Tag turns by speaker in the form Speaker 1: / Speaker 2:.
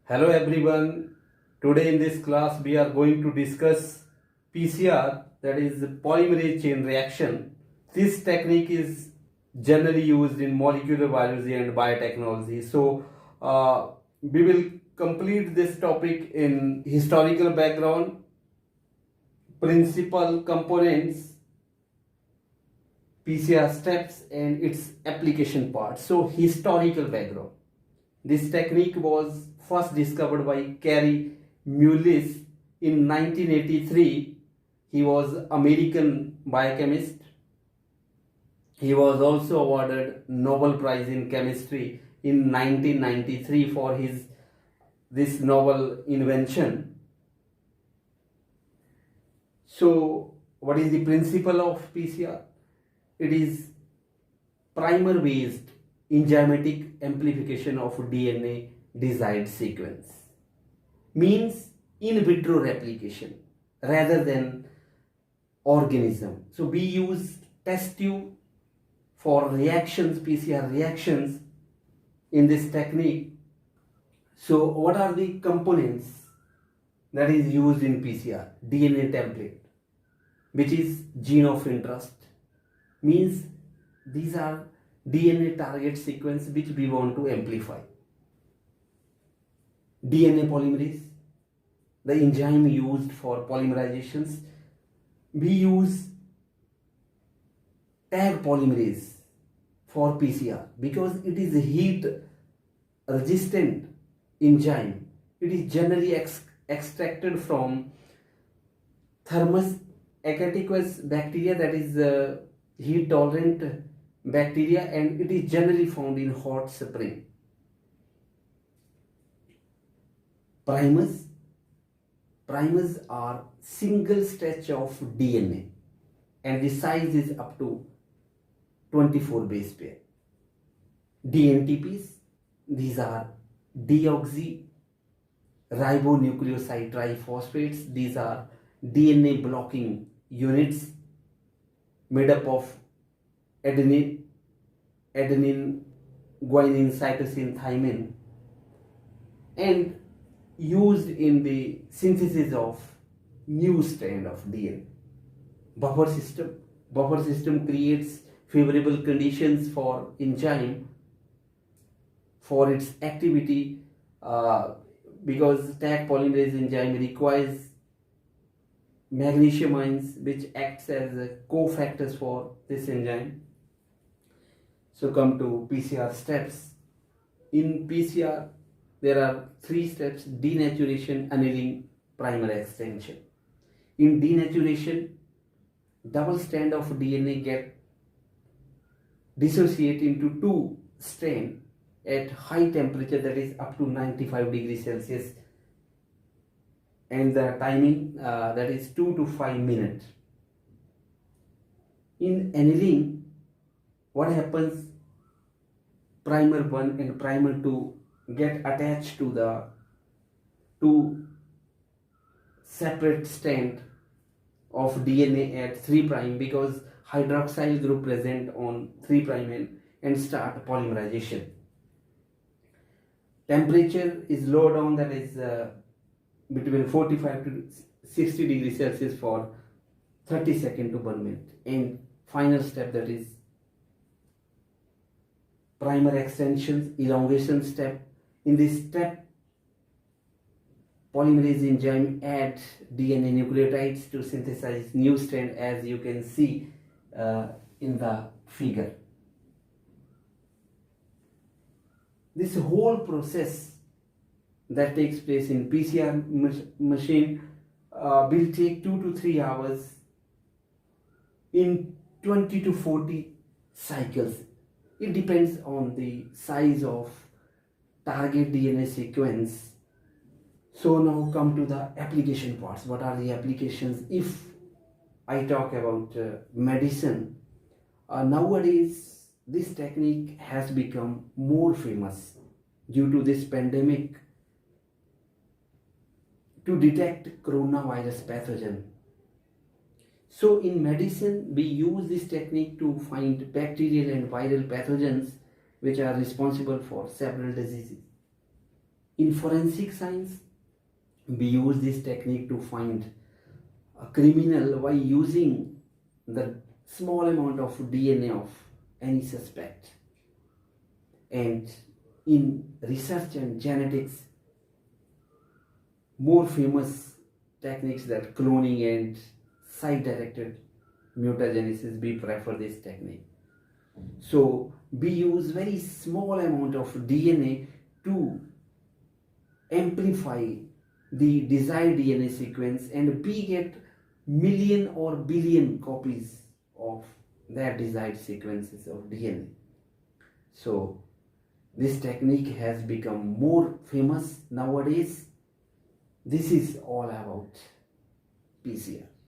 Speaker 1: Hello everyone. Today in this class we are going to discuss PCR, that is polymerase chain reaction. This technique is generally used in molecular biology and biotechnology. We will complete this topic in historical background, principal components, PCR steps and its application part. So historical background. This technique was first discovered by Carey Mullis in 1983. He was American biochemist. He was also awarded Nobel Prize in Chemistry in 1993 for this novel invention. So, what is the principle of PCR? It is primer based enzymatic amplification of DNA desired sequence, means in vitro replication rather than organism. So we use test tube for reactions, PCR reactions in this technique. So what are the components that is used in PCR? DNA template, which is gene of interest, means these are DNA target sequence which we want to amplify. DNA polymerase, the enzyme used for polymerizations. We use tag polymerase for PCR because it is a heat resistant enzyme. It is generally extracted from Thermus acaticus bacteria, that is heat tolerant bacteria, and it is generally found in hot spring. Primers are single stretch of DNA and the size is up to 24 base pair. DNTPs, these are deoxyribonucleoside triphosphates. These are DNA blocking units made up of adenine, guanine, cytosine, thymine, and used in the synthesis of new strand of DNA. Buffer system creates favorable conditions for enzyme for its activity because tag polymerase enzyme requires magnesium ions which acts as cofactors for this enzyme. So come to PCR steps. In PCR there are 3 steps: denaturation, annealing, primer extension. In denaturation, double strand of DNA get dissociate into 2 strand at high temperature, that is up to 95 degrees Celsius, and the timing that is 2 to 5 minutes. In annealing, what happens? Primer 1 and primer 2 get attached to the 2 separate strand of DNA at 3' because hydroxyl group present on 3' and start polymerization. Temperature is low down, that is between 45 to 60 degrees Celsius for 30 seconds to 1 minute. And final step, that is primer extensions, elongation step. In this step, polymerase enzyme add DNA nucleotides to synthesize new strand, as you can see in the figure. This whole process that takes place in PCR machine will take 2 to 3 hours in 20 to 40 cycles. It depends on the size of target DNA sequence. So now come to the application parts. What are the applications? If I talk about medicine, nowadays this technique has become more famous due to this pandemic to detect coronavirus pathogen. So in medicine, we use this technique to find bacterial and viral pathogens which are responsible for several diseases. In forensic science, we use this technique to find a criminal by using the small amount of DNA of any suspect. And in research and genetics, more famous techniques that cloning and site-directed mutagenesis, we prefer this technique. So we use very small amount of DNA to amplify the desired DNA sequence, and we get million or billion copies of their desired sequences of DNA. So this technique has become more famous nowadays. This is all about PCR.